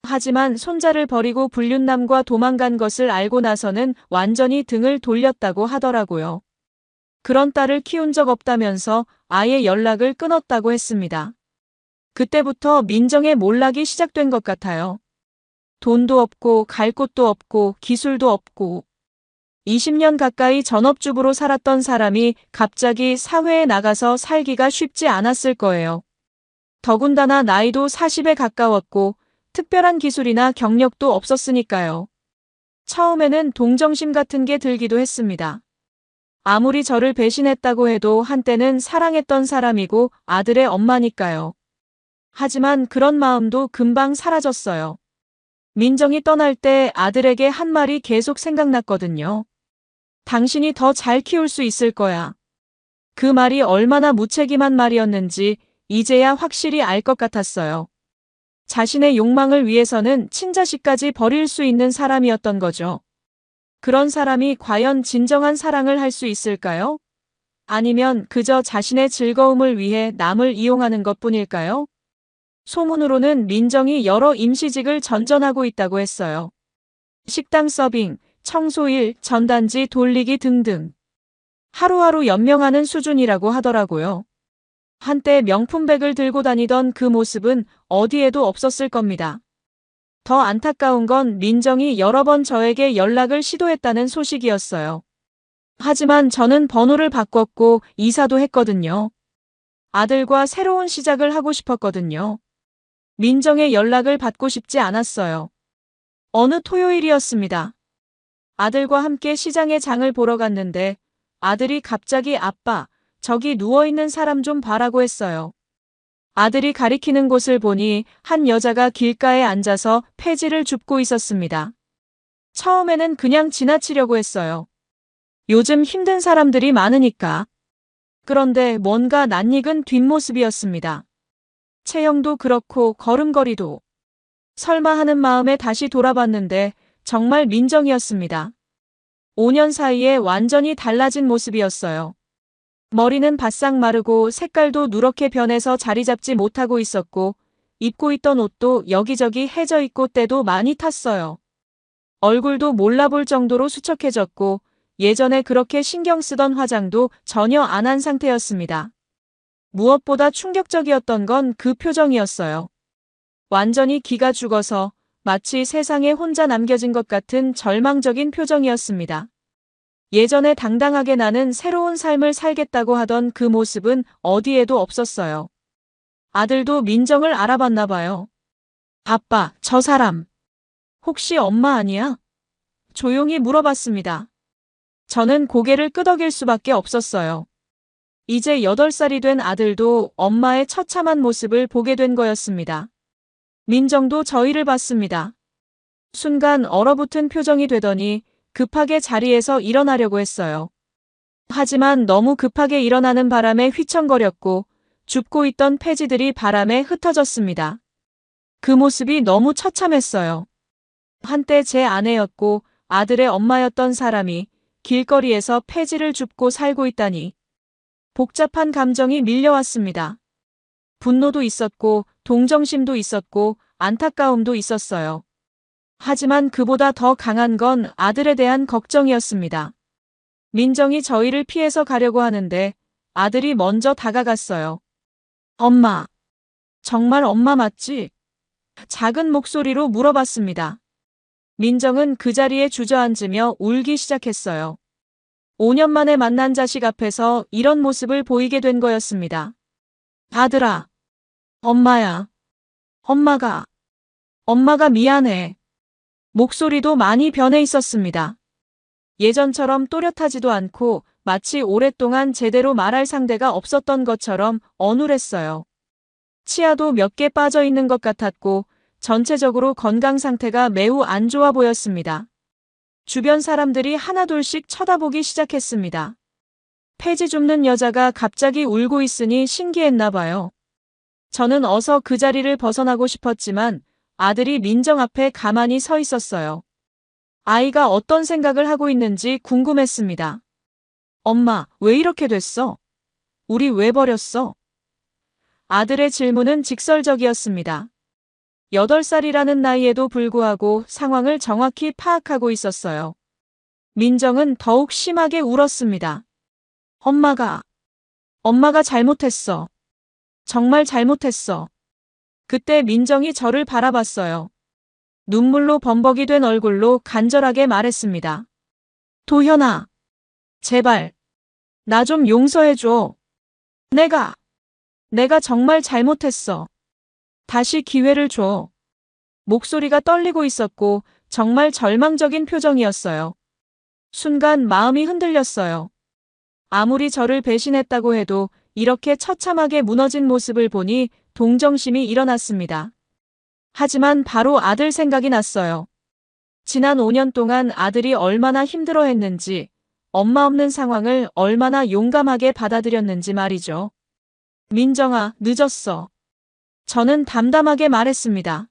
하지만 손자를 버리고 불륜남과 도망간 것을 알고 나서는 완전히 등을 돌렸다고 하더라고요. 그런 딸을 키운 적 없다면서 아예 연락을 끊었다고 했습니다. 그때부터 민정의 몰락이 시작된 것 같아요. 돈도 없고 갈 곳도 없고 기술도 없고 20년 가까이 전업주부로 살았던 사람이 갑자기 사회에 나가서 살기가 쉽지 않았을 거예요. 더군다나 나이도 40에 가까웠고 특별한 기술이나 경력도 없었으니까요. 처음에는 동정심 같은 게 들기도 했습니다. 아무리 저를 배신했다고 해도 한때는 사랑했던 사람이고 아들의 엄마니까요. 하지만 그런 마음도 금방 사라졌어요. 민정이 떠날 때 아들에게 한 말이 계속 생각났거든요. 당신이 더 잘 키울 수 있을 거야. 그 말이 얼마나 무책임한 말이었는지 이제야 확실히 알 것 같았어요. 자신의 욕망을 위해서는 친자식까지 버릴 수 있는 사람이었던 거죠. 그런 사람이 과연 진정한 사랑을 할 수 있을까요? 아니면 그저 자신의 즐거움을 위해 남을 이용하는 것뿐일까요? 소문으로는 민정이 여러 임시직을 전전하고 있다고 했어요. 식당 서빙, 청소일, 전단지 돌리기 등등. 하루하루 연명하는 수준이라고 하더라고요. 한때 명품백을 들고 다니던 그 모습은 어디에도 없었을 겁니다. 더 안타까운 건 민정이 여러 번 저에게 연락을 시도했다는 소식이었어요. 하지만 저는 번호를 바꿨고 이사도 했거든요. 아들과 새로운 시작을 하고 싶었거든요. 민정의 연락을 받고 싶지 않았어요. 어느 토요일이었습니다. 아들과 함께 시장에 장을 보러 갔는데 아들이 갑자기 아빠, 저기 누워있는 사람 좀 봐라고 했어요. 아들이 가리키는 곳을 보니 한 여자가 길가에 앉아서 폐지를 줍고 있었습니다. 처음에는 그냥 지나치려고 했어요. 요즘 힘든 사람들이 많으니까. 그런데 뭔가 낯익은 뒷모습이었습니다. 체형도 그렇고 걸음걸이도. 설마 하는 마음에 다시 돌아봤는데 정말 민정이었습니다. 5년 사이에 완전히 달라진 모습이었어요. 머리는 바싹 마르고 색깔도 누렇게 변해서 자리 잡지 못하고 있었고 입고 있던 옷도 여기저기 해져 있고 때도 많이 탔어요. 얼굴도 몰라볼 정도로 수척해졌고 예전에 그렇게 신경 쓰던 화장도 전혀 안 한 상태였습니다. 무엇보다 충격적이었던 건 그 표정이었어요. 완전히 기가 죽어서 마치 세상에 혼자 남겨진 것 같은 절망적인 표정이었습니다. 예전에 당당하게 나는 새로운 삶을 살겠다고 하던 그 모습은 어디에도 없었어요. 아들도 민정을 알아봤나 봐요. 아빠, 저 사람. 혹시 엄마 아니야? 조용히 물어봤습니다. 저는 고개를 끄덕일 수밖에 없었어요. 이제 8살이 된 아들도 엄마의 처참한 모습을 보게 된 거였습니다. 민정도 저희를 봤습니다. 순간 얼어붙은 표정이 되더니 급하게 자리에서 일어나려고 했어요. 하지만 너무 급하게 일어나는 바람에 휘청거렸고 줍고 있던 폐지들이 바람에 흩어졌습니다. 그 모습이 너무 처참했어요. 한때 제 아내였고 아들의 엄마였던 사람이 길거리에서 폐지를 줍고 살고 있다니. 복잡한 감정이 밀려왔습니다. 분노도 있었고 동정심도 있었고 안타까움도 있었어요. 하지만 그보다 더 강한 건 아들에 대한 걱정이었습니다. 민정이 저희를 피해서 가려고 하는데 아들이 먼저 다가갔어요. 엄마, 정말 엄마 맞지? 작은 목소리로 물어봤습니다. 민정은 그 자리에 주저앉으며 울기 시작했어요. 5년 만에 만난 자식 앞에서 이런 모습을 보이게 된 거였습니다. 아들아, 엄마야. 엄마가 미안해. 목소리도 많이 변해 있었습니다. 예전처럼 또렷하지도 않고 마치 오랫동안 제대로 말할 상대가 없었던 것처럼 어눌했어요. 치아도 몇 개 빠져 있는 것 같았고 전체적으로 건강 상태가 매우 안 좋아 보였습니다. 주변 사람들이 하나둘씩 쳐다보기 시작했습니다. 폐지 줍는 여자가 갑자기 울고 있으니 신기했나 봐요. 저는 어서 그 자리를 벗어나고 싶었지만 아들이 민정 앞에 가만히 서 있었어요. 아이가 어떤 생각을 하고 있는지 궁금했습니다. 엄마, 왜 이렇게 됐어? 우리 왜 버렸어? 아들의 질문은 직설적이었습니다. 8살이라는 나이에도 불구하고 상황을 정확히 파악하고 있었어요. 민정은 더욱 심하게 울었습니다. 엄마가 잘못했어. 정말 잘못했어. 그때 민정이 저를 바라봤어요. 눈물로 범벅이 된 얼굴로 간절하게 말했습니다. 도현아, 제발, 나 좀 용서해줘. 내가 정말 잘못했어. 다시 기회를 줘. 목소리가 떨리고 있었고 정말 절망적인 표정이었어요. 순간 마음이 흔들렸어요. 아무리 저를 배신했다고 해도 이렇게 처참하게 무너진 모습을 보니 동정심이 일어났습니다. 하지만 바로 아들 생각이 났어요. 지난 5년 동안 아들이 얼마나 힘들어했는지, 엄마 없는 상황을 얼마나 용감하게 받아들였는지 말이죠. 민정아, 늦었어. 저는 담담하게 말했습니다.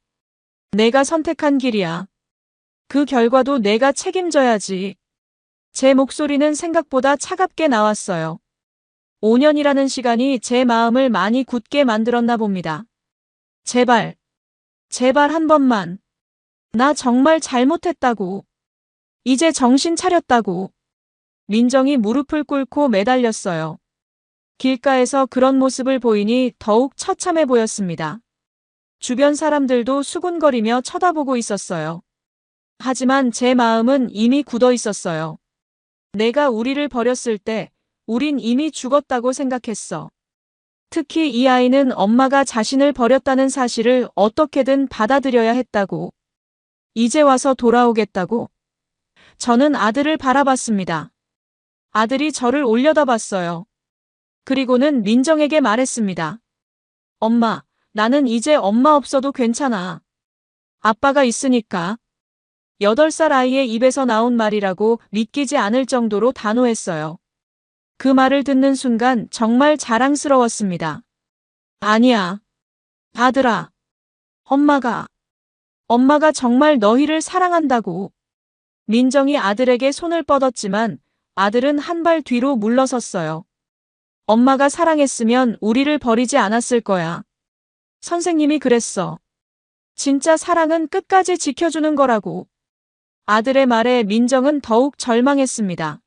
내가 선택한 길이야. 그 결과도 내가 책임져야지. 제 목소리는 생각보다 차갑게 나왔어요. 5년이라는 시간이 제 마음을 많이 굳게 만들었나 봅니다. 제발, 제발 한 번만. 나 정말 잘못했다고. 이제 정신 차렸다고. 민정이 무릎을 꿇고 매달렸어요. 길가에서 그런 모습을 보이니 더욱 처참해 보였습니다. 주변 사람들도 수군거리며 쳐다보고 있었어요. 하지만 제 마음은 이미 굳어 있었어요. 내가 우리를 버렸을 때 우린 이미 죽었다고 생각했어. 특히 이 아이는 엄마가 자신을 버렸다는 사실을 어떻게든 받아들여야 했다고. 이제 와서 돌아오겠다고. 저는 아들을 바라봤습니다. 아들이 저를 올려다봤어요. 그리고는 민정에게 말했습니다. 엄마, 나는 이제 엄마 없어도 괜찮아. 아빠가 있으니까. 8살 아이의 입에서 나온 말이라고 믿기지 않을 정도로 단호했어요. 그 말을 듣는 순간 정말 자랑스러웠습니다. 아니야. 아들아. 엄마가 정말 너희를 사랑한다고. 민정이 아들에게 손을 뻗었지만 아들은 한 발 뒤로 물러섰어요. 엄마가 사랑했으면 우리를 버리지 않았을 거야. 선생님이 그랬어. 진짜 사랑은 끝까지 지켜주는 거라고. 아들의 말에 민정은 더욱 절망했습니다.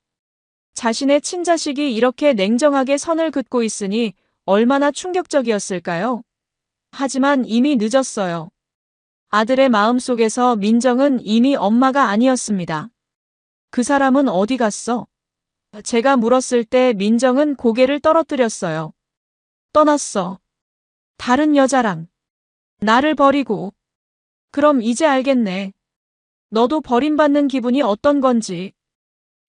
자신의 친자식이 이렇게 냉정하게 선을 긋고 있으니 얼마나 충격적이었을까요? 하지만 이미 늦었어요. 아들의 마음속에서 민정은 이미 엄마가 아니었습니다. 그 사람은 어디 갔어? 제가 물었을 때 민정은 고개를 떨어뜨렸어요. 떠났어. 다른 여자랑. 나를 버리고. 그럼 이제 알겠네. 너도 버림받는 기분이 어떤 건지.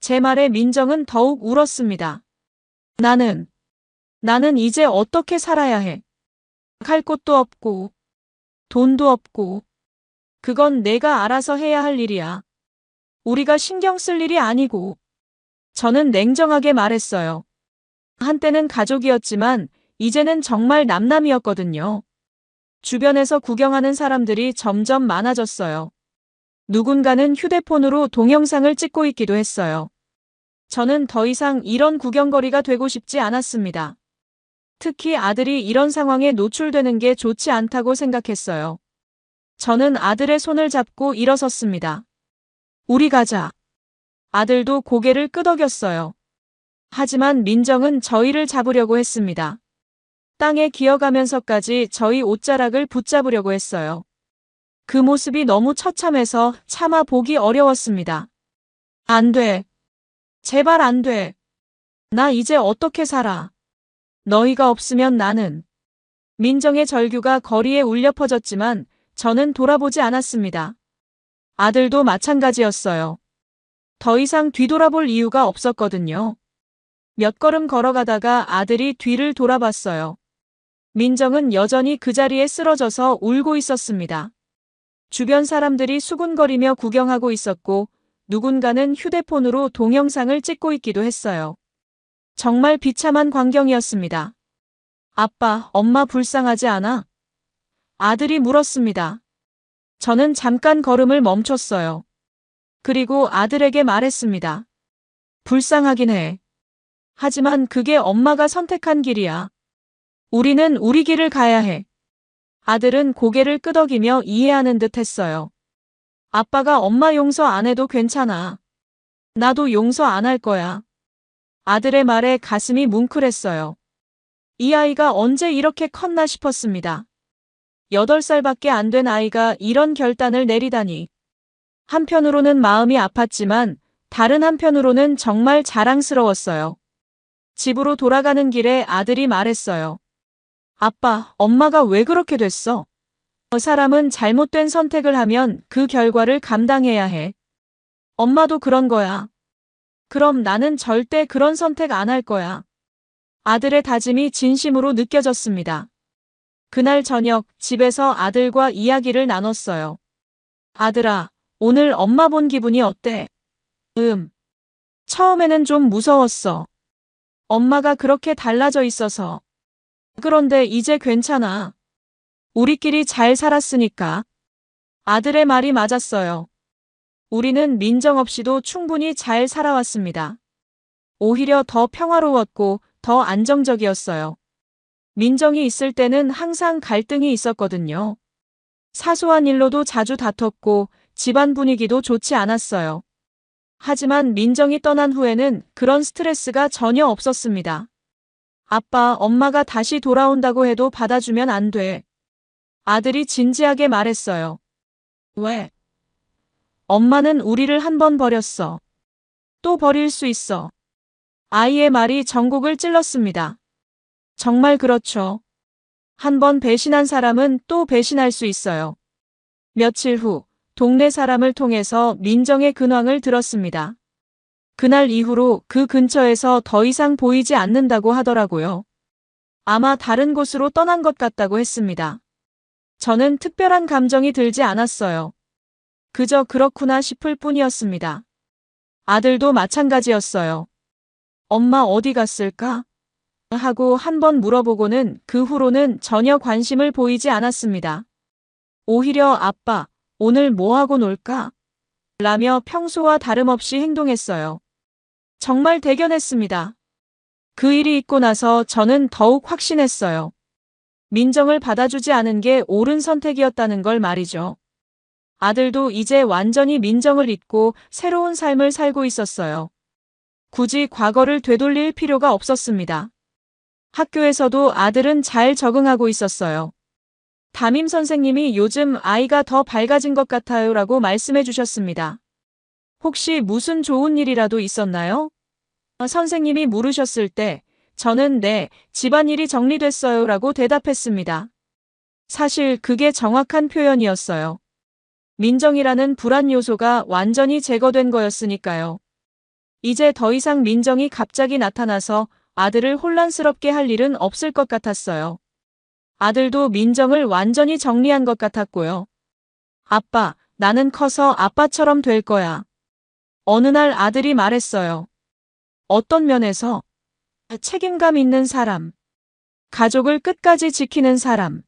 제 말에 민정은 더욱 울었습니다. 나는 이제 어떻게 살아야 해? 갈 곳도 없고, 돈도 없고. 그건 내가 알아서 해야 할 일이야. 우리가 신경 쓸 일이 아니고. 저는 냉정하게 말했어요. 한때는 가족이었지만 이제는 정말 남남이었거든요. 주변에서 구경하는 사람들이 점점 많아졌어요. 누군가는 휴대폰으로 동영상을 찍고 있기도 했어요. 저는 더 이상 이런 구경거리가 되고 싶지 않았습니다. 특히 아들이 이런 상황에 노출되는 게 좋지 않다고 생각했어요. 저는 아들의 손을 잡고 일어섰습니다. 우리 가자. 아들도 고개를 끄덕였어요. 하지만 민정은 저희를 잡으려고 했습니다. 땅에 기어가면서까지 저희 옷자락을 붙잡으려고 했어요. 그 모습이 너무 처참해서 차마 보기 어려웠습니다. 안 돼. 제발 안 돼. 나 이제 어떻게 살아. 너희가 없으면 나는. 민정의 절규가 거리에 울려 퍼졌지만 저는 돌아보지 않았습니다. 아들도 마찬가지였어요. 더 이상 뒤돌아볼 이유가 없었거든요. 몇 걸음 걸어가다가 아들이 뒤를 돌아봤어요. 민정은 여전히 그 자리에 쓰러져서 울고 있었습니다. 주변 사람들이 수군거리며 구경하고 있었고 누군가는 휴대폰으로 동영상을 찍고 있기도 했어요. 정말 비참한 광경이었습니다. 아빠, 엄마 불쌍하지 않아? 아들이 물었습니다. 저는 잠깐 걸음을 멈췄어요. 그리고 아들에게 말했습니다. 불쌍하긴 해. 하지만 그게 엄마가 선택한 길이야. 우리는 우리 길을 가야 해. 아들은 고개를 끄덕이며 이해하는 듯 했어요. 아빠가 엄마 용서 안 해도 괜찮아. 나도 용서 안 할 거야. 아들의 말에 가슴이 뭉클했어요. 이 아이가 언제 이렇게 컸나 싶었습니다. 8살밖에 안 된 아이가 이런 결단을 내리다니. 한편으로는 마음이 아팠지만 다른 한편으로는 정말 자랑스러웠어요. 집으로 돌아가는 길에 아들이 말했어요. 아빠, 엄마가 왜 그렇게 됐어? 사람은 잘못된 선택을 하면 그 결과를 감당해야 해. 엄마도 그런 거야. 그럼 나는 절대 그런 선택 안 할 거야. 아들의 다짐이 진심으로 느껴졌습니다. 그날 저녁 집에서 아들과 이야기를 나눴어요. 아들아, 오늘 엄마 본 기분이 어때? 처음에는 좀 무서웠어. 엄마가 그렇게 달라져 있어서. 그런데 이제 괜찮아. 우리끼리 잘 살았으니까. 아들의 말이 맞았어요. 우리는 민정 없이도 충분히 잘 살아왔습니다. 오히려 더 평화로웠고 더 안정적이었어요. 민정이 있을 때는 항상 갈등이 있었거든요. 사소한 일로도 자주 다퉜고 집안 분위기도 좋지 않았어요. 하지만 민정이 떠난 후에는 그런 스트레스가 전혀 없었습니다. 아빠, 엄마가 다시 돌아온다고 해도 받아주면 안 돼. 아들이 진지하게 말했어요. 왜? 엄마는 우리를 한 번 버렸어. 또 버릴 수 있어. 아이의 말이 전곡을 찔렀습니다. 정말 그렇죠. 한 번 배신한 사람은 또 배신할 수 있어요. 며칠 후, 동네 사람을 통해서 민정의 근황을 들었습니다. 그날 이후로 그 근처에서 더 이상 보이지 않는다고 하더라고요. 아마 다른 곳으로 떠난 것 같다고 했습니다. 저는 특별한 감정이 들지 않았어요. 그저 그렇구나 싶을 뿐이었습니다. 아들도 마찬가지였어요. 엄마 어디 갔을까? 하고 한 번 물어보고는 그 후로는 전혀 관심을 보이지 않았습니다. 오히려 아빠, 오늘 뭐 하고 놀까? 라며 평소와 다름없이 행동했어요. 정말 대견했습니다. 그 일이 있고 나서 저는 더욱 확신했어요. 민정을 받아주지 않은 게 옳은 선택이었다는 걸 말이죠. 아들도 이제 완전히 민정을 잊고 새로운 삶을 살고 있었어요. 굳이 과거를 되돌릴 필요가 없었습니다. 학교에서도 아들은 잘 적응하고 있었어요. 담임 선생님이 요즘 아이가 더 밝아진 것 같아요 라고 말씀해 주셨습니다. 혹시 무슨 좋은 일이라도 있었나요? 선생님이 물으셨을 때 저는 네, 집안일이 정리됐어요 라고 대답했습니다. 사실 그게 정확한 표현이었어요. 민정이라는 불안 요소가 완전히 제거된 거였으니까요. 이제 더 이상 민정이 갑자기 나타나서 아들을 혼란스럽게 할 일은 없을 것 같았어요. 아들도 민정을 완전히 정리한 것 같았고요. 아빠, 나는 커서 아빠처럼 될 거야. 어느 날 아들이 말했어요. 어떤 면에서? 책임감 있는 사람. 가족을 끝까지 지키는 사람.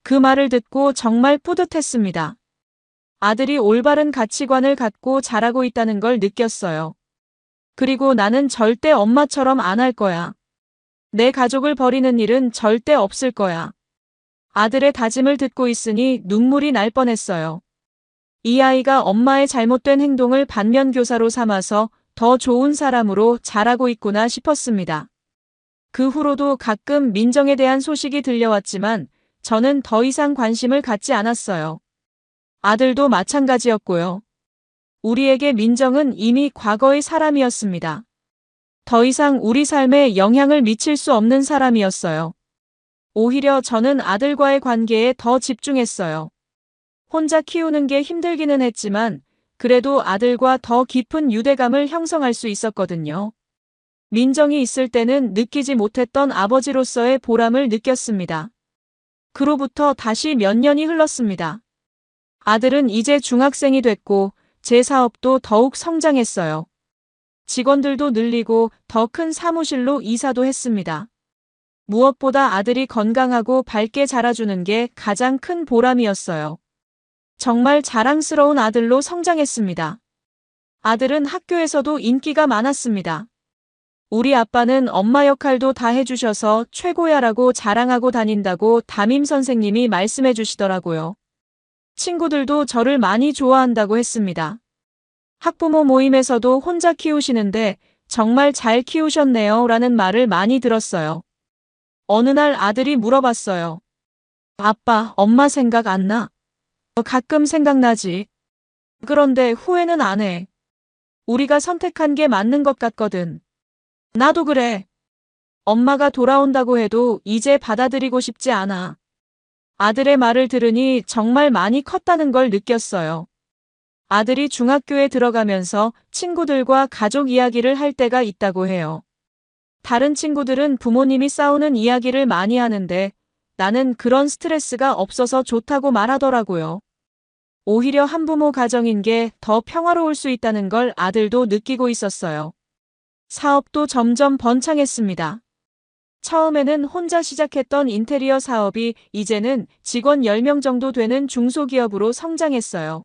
그 말을 듣고 정말 뿌듯했습니다. 아들이 올바른 가치관을 갖고 자라고 있다는 걸 느꼈어요. 그리고 나는 절대 엄마처럼 안 할 거야. 내 가족을 버리는 일은 절대 없을 거야. 아들의 다짐을 듣고 있으니 눈물이 날 뻔했어요. 이 아이가 엄마의 잘못된 행동을 반면교사로 삼아서 더 좋은 사람으로 자라고 있구나 싶었습니다. 그 후로도 가끔 민정에 대한 소식이 들려왔지만 저는 더 이상 관심을 갖지 않았어요. 아들도 마찬가지였고요. 우리에게 민정은 이미 과거의 사람이었습니다. 더 이상 우리 삶에 영향을 미칠 수 없는 사람이었어요. 오히려 저는 아들과의 관계에 더 집중했어요. 혼자 키우는 게 힘들기는 했지만 그래도 아들과 더 깊은 유대감을 형성할 수 있었거든요. 민정이 있을 때는 느끼지 못했던 아버지로서의 보람을 느꼈습니다. 그로부터 다시 몇 년이 흘렀습니다. 아들은 이제 중학생이 됐고 제 사업도 더욱 성장했어요. 직원들도 늘리고 더 큰 사무실로 이사도 했습니다. 무엇보다 아들이 건강하고 밝게 자라주는 게 가장 큰 보람이었어요. 정말 자랑스러운 아들로 성장했습니다. 아들은 학교에서도 인기가 많았습니다. 우리 아빠는 엄마 역할도 다 해주셔서 최고야라고 자랑하고 다닌다고 담임 선생님이 말씀해 주시더라고요. 친구들도 저를 많이 좋아한다고 했습니다. 학부모 모임에서도 혼자 키우시는데 정말 잘 키우셨네요 라는 말을 많이 들었어요. 어느 날 아들이 물어봤어요. 아빠, 엄마 생각 안 나? 가끔 생각나지. 그런데 후회는 안 해. 우리가 선택한 게 맞는 것 같거든. 나도 그래. 엄마가 돌아온다고 해도 이제 받아들이고 싶지 않아. 아들의 말을 들으니 정말 많이 컸다는 걸 느꼈어요. 아들이 중학교에 들어가면서 친구들과 가족 이야기를 할 때가 있다고 해요. 다른 친구들은 부모님이 싸우는 이야기를 많이 하는데 나는 그런 스트레스가 없어서 좋다고 말하더라고요. 오히려 한부모 가정인 게 더 평화로울 수 있다는 걸 아들도 느끼고 있었어요. 사업도 점점 번창했습니다. 처음에는 혼자 시작했던 인테리어 사업이 이제는 직원 10명 정도 되는 중소기업으로 성장했어요.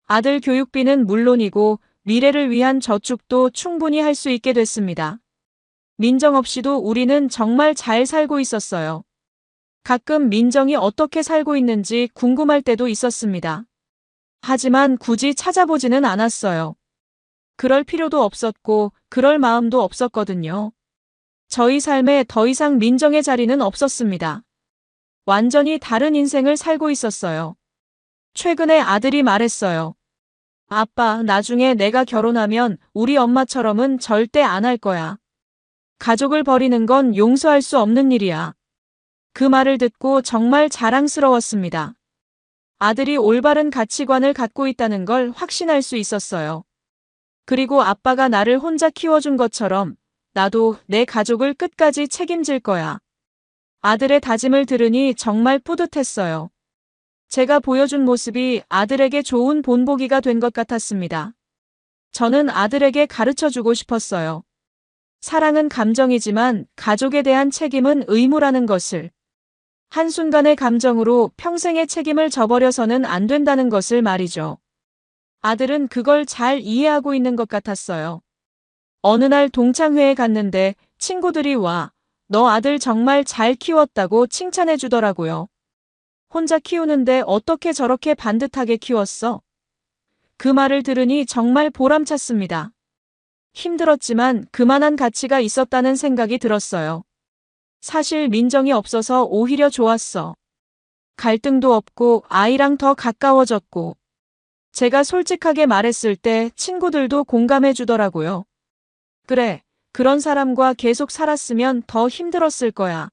아들 교육비는 물론이고 미래를 위한 저축도 충분히 할 수 있게 됐습니다. 민정 없이도 우리는 정말 잘 살고 있었어요. 가끔 민정이 어떻게 살고 있는지 궁금할 때도 있었습니다. 하지만 굳이 찾아보지는 않았어요. 그럴 필요도 없었고, 그럴 마음도 없었거든요. 저희 삶에 더 이상 민정의 자리는 없었습니다. 완전히 다른 인생을 살고 있었어요. 최근에 아들이 말했어요. 아빠, 나중에 내가 결혼하면 우리 엄마처럼은 절대 안 할 거야. 가족을 버리는 건 용서할 수 없는 일이야. 그 말을 듣고 정말 자랑스러웠습니다. 아들이 올바른 가치관을 갖고 있다는 걸 확신할 수 있었어요. 그리고 아빠가 나를 혼자 키워준 것처럼 나도 내 가족을 끝까지 책임질 거야. 아들의 다짐을 들으니 정말 뿌듯했어요. 제가 보여준 모습이 아들에게 좋은 본보기가 된 것 같았습니다. 저는 아들에게 가르쳐주고 싶었어요. 사랑은 감정이지만 가족에 대한 책임은 의무라는 것을. 한순간의 감정으로 평생의 책임을 져버려서는 안 된다는 것을 말이죠. 아들은 그걸 잘 이해하고 있는 것 같았어요. 어느 날 동창회에 갔는데 친구들이 와, 너 아들 정말 잘 키웠다고 칭찬해 주더라고요. 혼자 키우는데 어떻게 저렇게 반듯하게 키웠어? 그 말을 들으니 정말 보람찼습니다. 힘들었지만 그만한 가치가 있었다는 생각이 들었어요. 사실 민정이 없어서 오히려 좋았어. 갈등도 없고 아이랑 더 가까워졌고. 제가 솔직하게 말했을 때 친구들도 공감해 주더라고요. 그래, 그런 사람과 계속 살았으면 더 힘들었을 거야.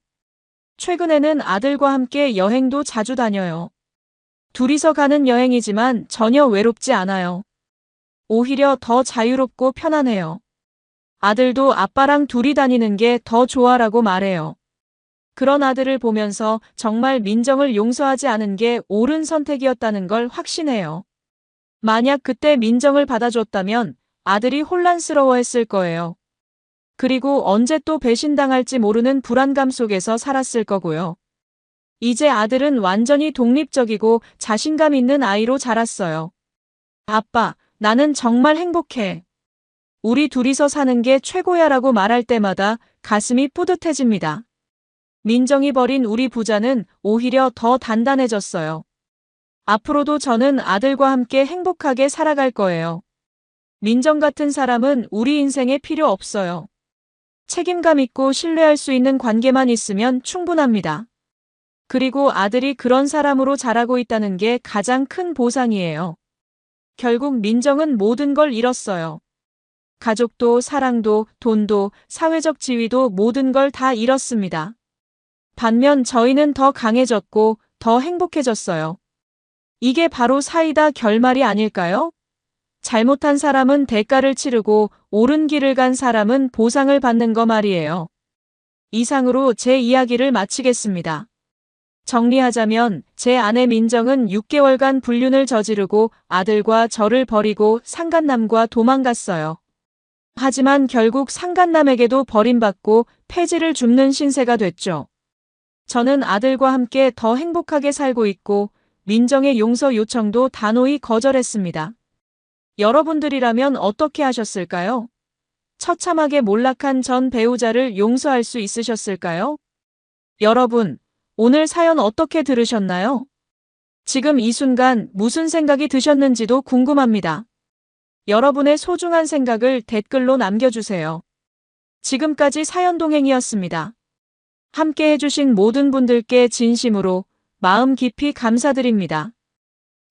최근에는 아들과 함께 여행도 자주 다녀요. 둘이서 가는 여행이지만 전혀 외롭지 않아요. 오히려 더 자유롭고 편안해요. 아들도 아빠랑 둘이 다니는 게 더 좋아라고 말해요. 그런 아들을 보면서 정말 민정을 용서하지 않은 게 옳은 선택이었다는 걸 확신해요. 만약 그때 민정을 받아줬다면 아들이 혼란스러워했을 거예요. 그리고 언제 또 배신당할지 모르는 불안감 속에서 살았을 거고요. 이제 아들은 완전히 독립적이고 자신감 있는 아이로 자랐어요. 아빠, 나는 정말 행복해. 우리 둘이서 사는 게 최고야라고 말할 때마다 가슴이 뿌듯해집니다. 민정이 버린 우리 부자는 오히려 더 단단해졌어요. 앞으로도 저는 아들과 함께 행복하게 살아갈 거예요. 민정 같은 사람은 우리 인생에 필요 없어요. 책임감 있고 신뢰할 수 있는 관계만 있으면 충분합니다. 그리고 아들이 그런 사람으로 자라고 있다는 게 가장 큰 보상이에요. 결국 민정은 모든 걸 잃었어요. 가족도 사랑도 돈도 사회적 지위도 모든 걸 다 잃었습니다. 반면 저희는 더 강해졌고 더 행복해졌어요. 이게 바로 사이다 결말이 아닐까요? 잘못한 사람은 대가를 치르고 옳은 길을 간 사람은 보상을 받는 거 말이에요. 이상으로 제 이야기를 마치겠습니다. 정리하자면 제 아내 민정은 6개월간 불륜을 저지르고 아들과 저를 버리고 상간남과 도망갔어요. 하지만 결국 상간남에게도 버림받고 폐지를 줍는 신세가 됐죠. 저는 아들과 함께 더 행복하게 살고 있고 민정의 용서 요청도 단호히 거절했습니다. 여러분들이라면 어떻게 하셨을까요? 처참하게 몰락한 전 배우자를 용서할 수 있으셨을까요? 여러분, 오늘 사연 어떻게 들으셨나요? 지금 이 순간 무슨 생각이 드셨는지도 궁금합니다. 여러분의 소중한 생각을 댓글로 남겨주세요. 지금까지 사연동행이었습니다. 함께 해주신 모든 분들께 진심으로 마음 깊이 감사드립니다.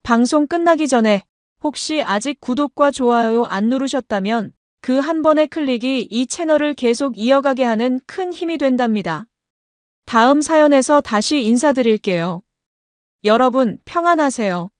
방송 끝나기 전에 혹시 아직 구독과 좋아요 안 누르셨다면 그 한 번의 클릭이 이 채널을 계속 이어가게 하는 큰 힘이 된답니다. 다음 사연에서 다시 인사드릴게요. 여러분 평안하세요.